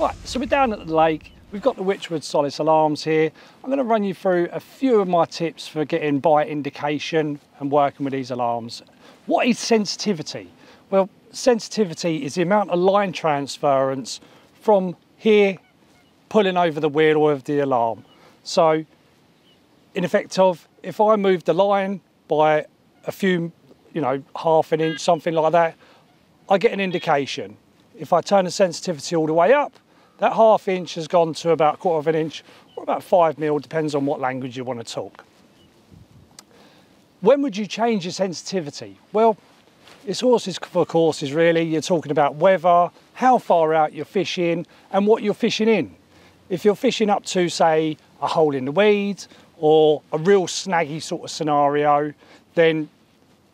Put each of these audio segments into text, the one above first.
Right, so we're down at the lake. We've got the Witchwood Solace alarms here. I'm going to run you through a few of my tips for getting bite indication and working with these alarms. What is sensitivity? Well, sensitivity is the amount of line transference from here pulling over the wheel of the alarm. So in effect of, if I move the line by a few, half an inch, something like that, I get an indication. If I turn the sensitivity all the way up, that half inch has gone to about 1/4 of an inch or about 5 mil, depends on what language you want to talk. When would you change your sensitivity? Well, it's horses for courses really. You're talking about weather, how far out you're fishing and what you're fishing in. If you're fishing up to, say, a hole in the weed or a real snaggy sort of scenario, then,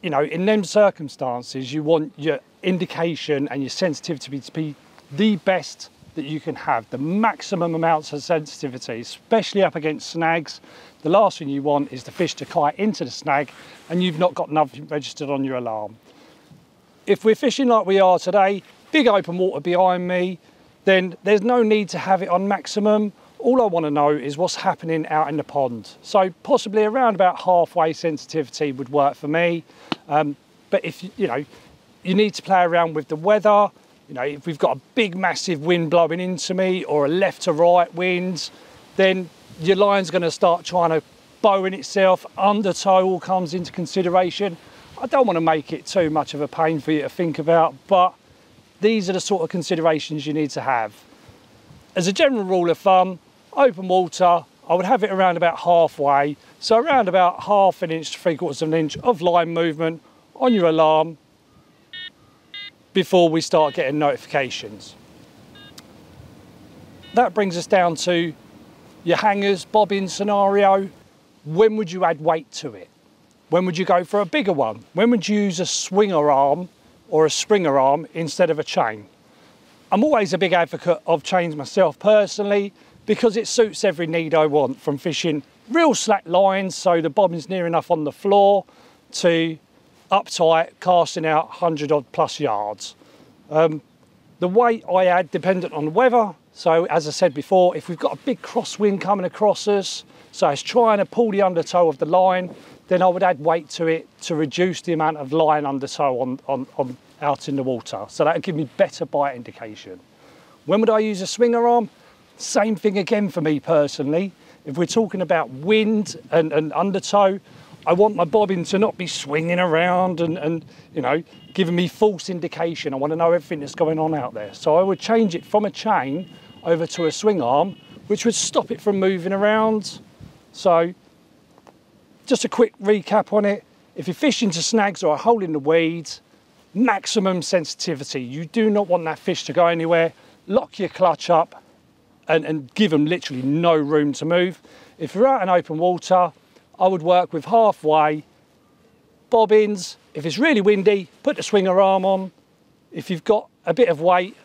in them circumstances, you want your indication and your sensitivity to be the best that you can have, the maximum amounts of sensitivity, especially up against snags. The last thing you want is the fish to kite into the snag and you've not got nothing registered on your alarm. If we're fishing like we are today, big open water behind me, then there's no need to have it on maximum. All I want to know is what's happening out in the pond. So possibly around about halfway sensitivity would work for me. But if you need to play around with the weather. If we've got a big massive wind blowing into me or a left to right wind, then your line's going to start trying to bow in itself. Undertow all comes into consideration. I don't want to make it too much of a pain for you to think about, but these are the sort of considerations you need to have. As a general rule of thumb, open water, I would have it around about halfway. So around about 1/2 an inch to 3/4 of an inch of line movement on your alarm before we start getting notifications. That brings us down to your hangers, bobbin scenario. When would you add weight to it? When would you go for a bigger one? When would you use a swinger arm or a springer arm instead of a chain? I'm always a big advocate of chains myself personally because it suits every need I want, from fishing real slack lines so the bobbin's near enough on the floor to uptight, casting out 100 odd plus yards. The weight I add dependent on the weather. So as I said before, if we've got a big crosswind coming across us, so it's trying to pull the undertow of the line, then I would add weight to it to reduce the amount of line undertow on out in the water. So that would give me better bite indication. When would I use a swinger arm? Same thing again for me personally. If we're talking about wind and undertow, I want my bobbin to not be swinging around and giving me false indication. I want to know everything that's going on out there. So I would change it from a chain over to a swing arm, which would stop it from moving around. So just a quick recap on it. If you're fishing to snags or a hole in the weeds, maximum sensitivity. You do not want that fish to go anywhere. Lock your clutch up and give them literally no room to move. If you're out in open water, I would work with halfway bobbins. If it's really windy, put the swinger arm on. If you've got a bit of weight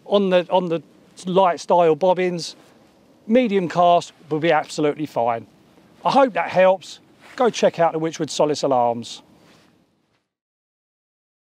on the light style bobbins, medium cast will be absolutely fine. I hope that helps. Go check out the Witchwood Solace alarms.